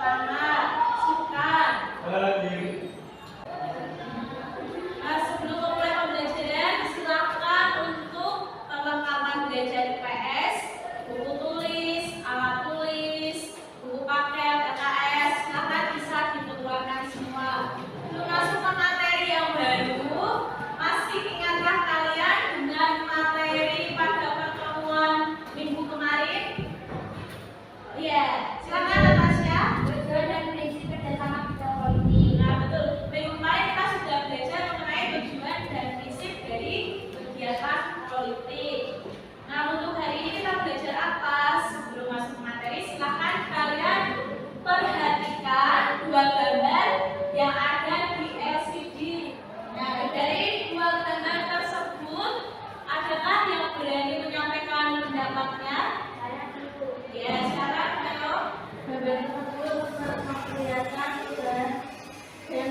pertama, suka. Nah, sebelum memulai pembelajaran, silakan untuk perlengkapan belajar IPS, buku tulis, alat tulis, buku paket, LKS, silakan bisa dikeluarkan semua. Untuk masuk ke materi yang baru, masih ingatkah kalian dengan materi pada pertemuan minggu kemarin? Iya, silakan Natasha. Tujuan dan prinsip kerjasama bidang politik. Nah, betul. Minggu kemarin kita sudah belajar mengenai tujuan dan prinsip dari kegiatan politik. Nah, untuk hari ini kita belajar apa? Sebelum masuk materi, silakan kalian perhatikan dua gambar yang ada di LCD. Nah, dari dua gambar tersebut, adakah yang berani menyampaikan pendapatnya? Saya dulu. Ya, sekarang ayo. Gambar tersebut memperlihatkan dan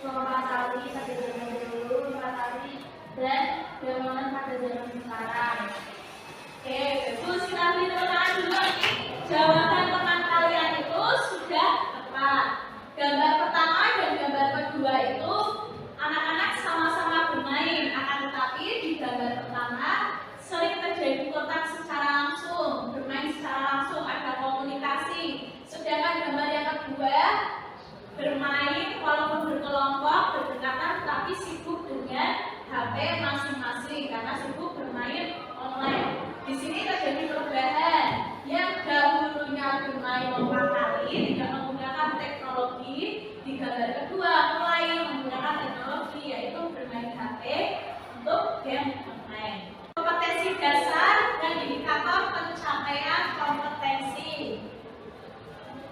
mengetahui pada zaman dahulu, mengetahui dan bangunan pada zaman sekarang. Oke, bagus. Kita beri tepuk tangan dulu nih. Jawaban teman kalian itu sudah tepat. Gambar pertama dan gambar kedua itu anak-anak sama-sama bermain, akan tetapi di gambar pertama sering terjadi kontak secara langsung, bermain secara langsung, ada komunikasi. Sedangkan gambar yang kedua bermain walaupun berkelompok, berdekatan, tetapi sibuk dengan HP masing-masing karena sibuk bermain online. Di sini terjadi perubahan. Yang dahulunya bermain lompat kali tidak menggunakan teknologi, di gambar kedua mulai menggunakan teknologi, yaitu bermain HP untuk game online. Kompetensi dasar dan indikator pencapaian kompetensi.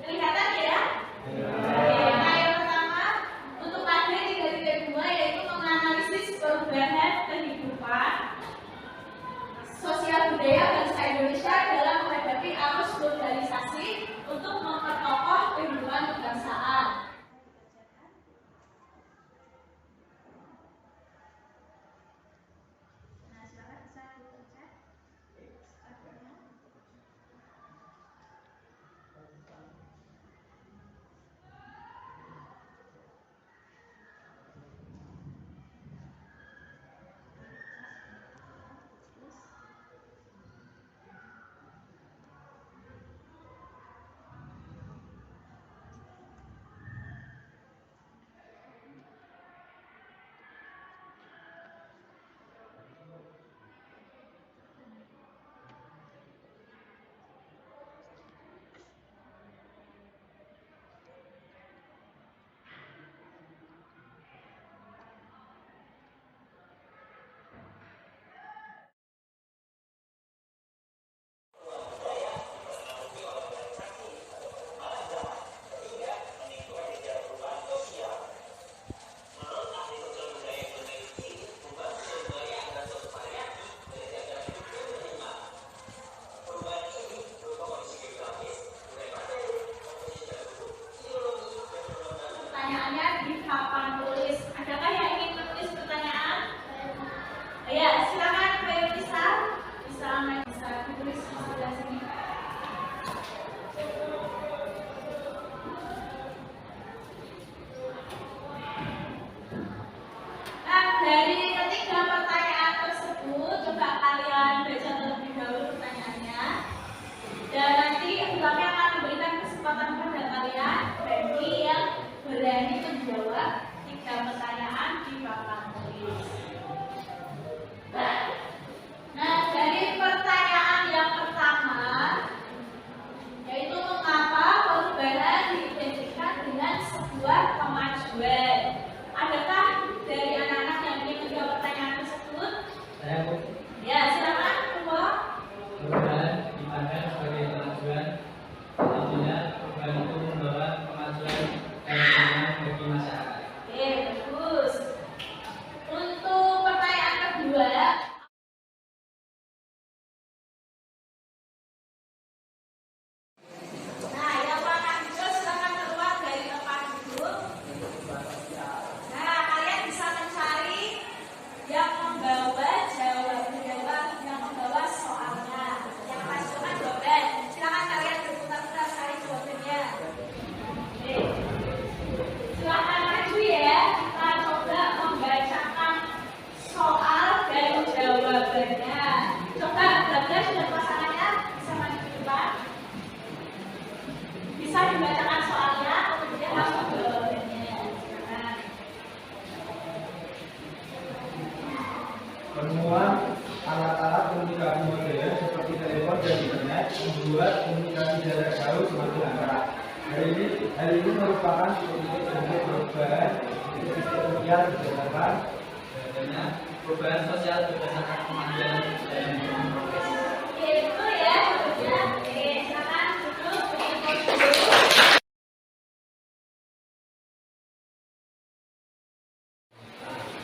Kelihatan ya? Nah, yang pertama untuk materi dari kedua yaitu menganalisis perubahan kehidupan sosial budaya bangsa Indonesia dalam menghadapi arus globalisasi untuk memperkokoh kehidupan kebangsaan. permasalahan sebagai perubahan sosial berdasarkan perubahan sosial berdasarkan kemajuan dan progres. Itu ya, oke, silakan duduk.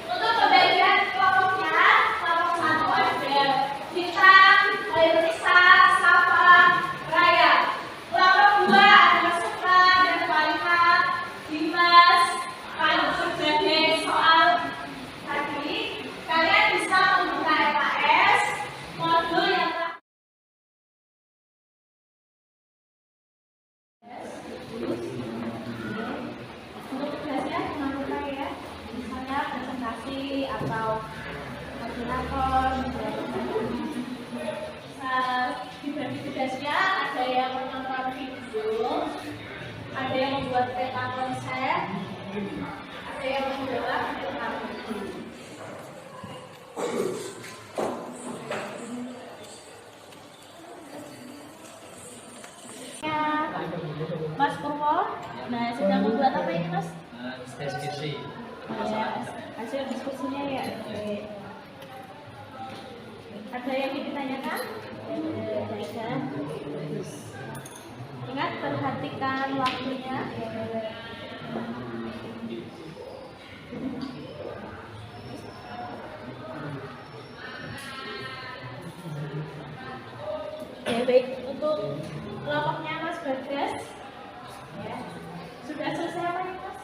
Untuk pembagian kelompoknya, kelompok satu ada Bintang, Lisa, Safa, Raya. Kelompok dua ada Suka dan Walika, Dimas. Kalau sebagai soal tadi, kalian bisa membuka LKS modul yang untuk tugasnya jangan lupa ya, misalnya presentasi atau moderator, bisa dibagi tugasnya. Ada yang menonton video, ada yang membuat peta konsep, ada yang menjawab pertanyaan. Mas Purwo, nah sedang membuat apa ini Mas? Deskripsi. Hasil diskusinya ya. Oke. Ada yang ingin ditanyakan? Ada. Ingat perhatikan waktunya. Ya baik, untuk kelompoknya Mas Bagas, ya sudah selesai apa nih Mas?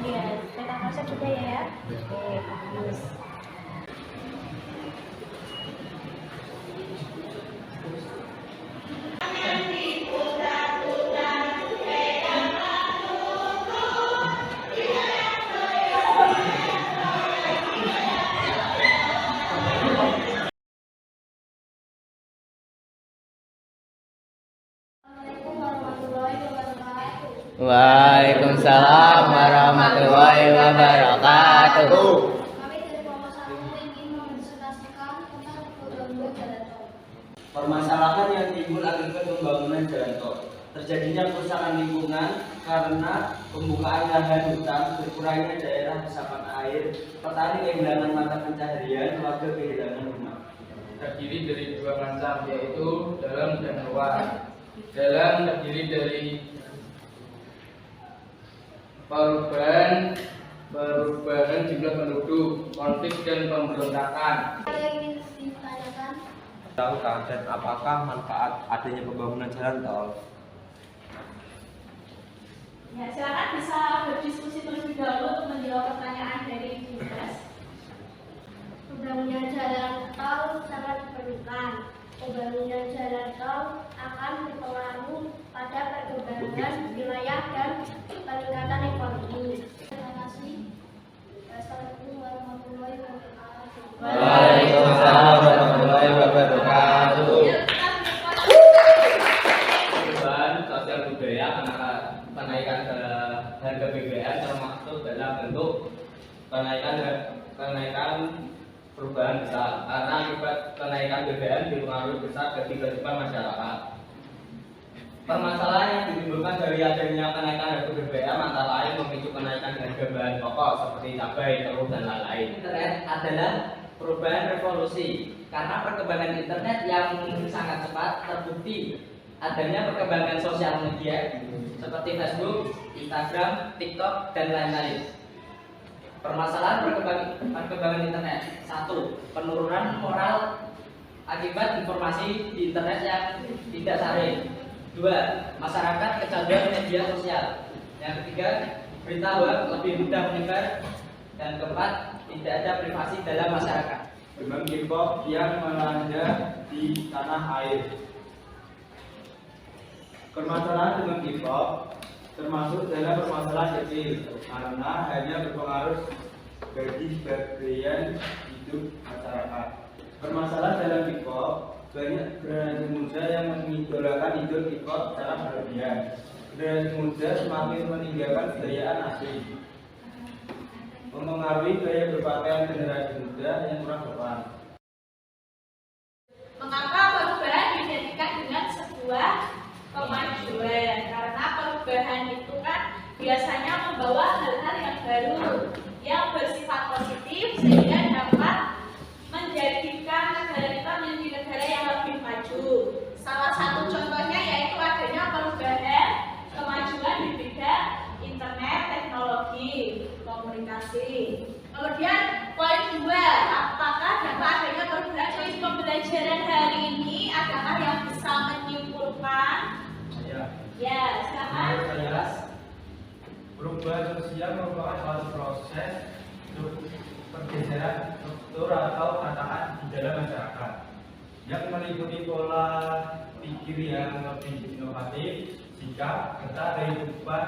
Iya, peta konsep sudah ya. Oke, bagus. Assalamualaikum warahmatullahi wabarakatuh. Waalaikumsalam warahmatullahi wabarakatuh. Kami dari kelompok 1 ingin mendiskutasikan tentang pembangunan jalan tol. Permasalahan yang timbul akibat pembangunan jalan tol. Terjadinya kerusakan lingkungan karena pembukaan lahan hutan, berkurangnya daerah resapan air, petani kehilangan mata pencaharian, warga kehilangan rumah. Terdiri dari dua macam, yaitu dalam dan luar. Dalam terdiri dari perubahan jumlah penduduk, konflik dan pemberontakan. Ada yang ingin ditanyakan? Tahukah dan apakah manfaat adanya pembangunan jalan tol? Ya, silakan bisa berdiskusi terlebih dahulu untuk menjawab pertanyaan dari Dimas. Pembangunan jalan tol sangat diperlukan. Pembangunan jalan tol akan berpengaruh pada perkembangan wilayah dan peningkatan ekonomi. Terima kasih. Wassalamualaikum warahmatullahi wabarakatuh. Waalaikumsalam warahmatullahi wabarakatuh. Perubahan sosial budaya karena kenaikan harga BBM termasuk dalam bentuk kenaikan perubahan besar karena akibat kenaikan BBM dipengaruhi besar bagi kehidupan masyarakat. Permasalahan yang ditimbulkan dari adanya kenaikan harga BBM antara lain memicu kenaikan harga bahan pokok seperti cabai, telur dan lain-lain. Internet adalah perubahan revolusi karena perkembangan internet yang sangat cepat. Terbukti adanya perkembangan sosial media seperti Facebook, Instagram, TikTok, dan lain-lain. Permasalahan perkembangan internet. 1. Penurunan moral akibat informasi di internet yang tidak saring. 2. Masyarakat kecanduan media sosial. Yang ketiga, berita hoax lebih mudah menyebar. Dan keempat, tidak ada privasi dalam masyarakat. Demam K-pop yang melanda di tanah air. Permasalahan demam K-pop termasuk dalam permasalahan kecil karena hanya berpengaruh bagi sebagian hidup masyarakat. Permasalahan dalam K-pop, banyak generasi muda yang mengidolakan idol K-pop secara berlebihan. Generasi muda semakin meninggalkan kebudayaan asli, mempengaruhi gaya berpakaian generasi muda yang kurang sopan. Mengapa perubahan diidentikan dengan sebuah kemajuan? Karena perubahan perubahan itu kan biasanya membawa hal-hal yang baru, yang bersifat positif sehingga dapat menjadikan negara kita menjadi negara yang lebih maju. Salah satu contohnya yaitu adanya perubahan kemajuan di bidang internet, teknologi, komunikasi. Kemudian poin 2, apakah dampak adanya perubahan sistem pembelajaran hari ini adalah yang bisa menyimpulkan? Ya, silakan. Menurut saya, perubahan sosial merupakan suatu proses pergeseran struktur atau tatanan di dalam masyarakat yang meliputi pola pikir yang lebih inovatif, sikap, serta kehidupan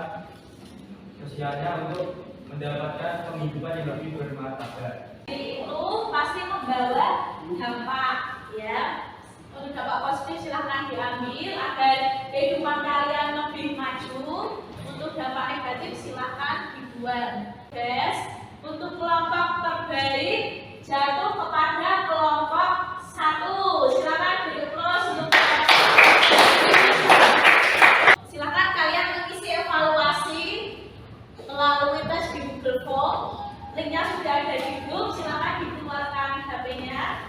sosialnya untuk mendapatkan penghidupan yang lebih bermartabat. Itu pasti membawa dampak, ya. Untuk dampak positif silahkan diambil agar kehidupan kalian lebih maju. Untuk dampak negatif silahkan dibuang. Guys, untuk kelompok terbaik jatuh kepada kelompok 1. Silahkan beri aplaus untuk silahkan kalian mengisi evaluasi melalui tes di Google Form. Linknya sudah ada di grup, silahkan dikeluarkan HP-nya.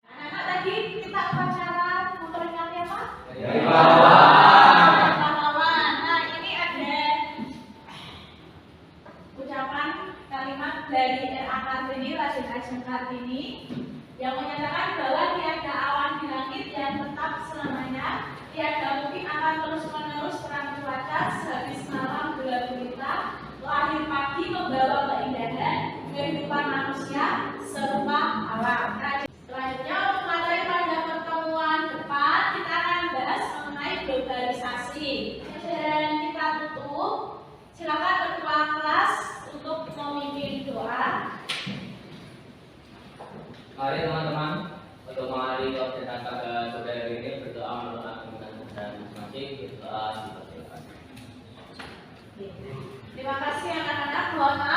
Anak-anak tadi kita upacara memperingati apa? Pahlawan. Nah, ini ada ucapan kalimat dari R.A. Kartini, Raden Ajeng Kartini, yang menyatakan bahwa tiada awan di langit yang tetap selamanya, tiada mungkin akan terus-menerus perang cuaca, sehabis malam gelap gulita, lahir pagi membawa keindahan, kehidupan manusia serupa alam. Nah, selanjutnya untuk materi pada pertemuan depan kita akan bahas mengenai globalisasi. Dan kita tutup, silakan ketua kelas untuk memimpin doa. Mari teman-teman, untuk mengakhiri kegiatan pada sore hari ini berdoa menurut agama dan masing-masing berdoa dipersilakan. Terima kasih anak-anak. Mohon maaf